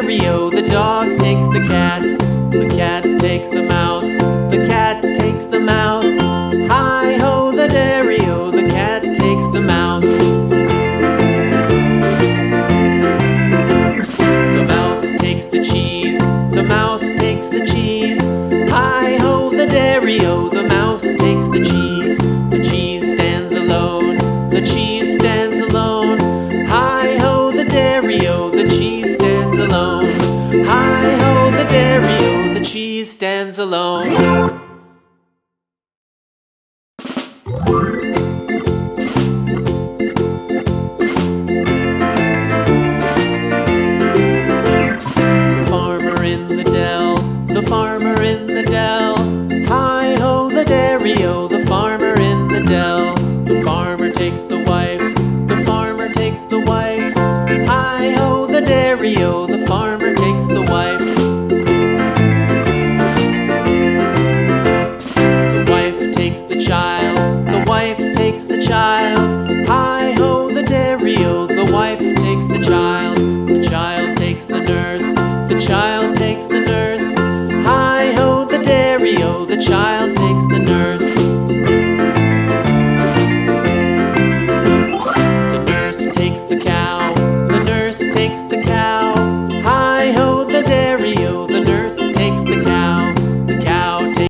dairy-o, the dog takes the cat. The cat takes the mouse. The cat takes the mouse. Hi-ho, the dairy-o, the cat takes the mouse. The mouse takes the cheese. The mouse takes the cheese. Hi-ho, the dairy-o, the mouse takes the cheese. The cheese stands alone. The cheese stands alone. Hi-ho, the dairy-o, the cheese stands alone. Hi-ho, the dairy-o, the cheese stands alone. The farmer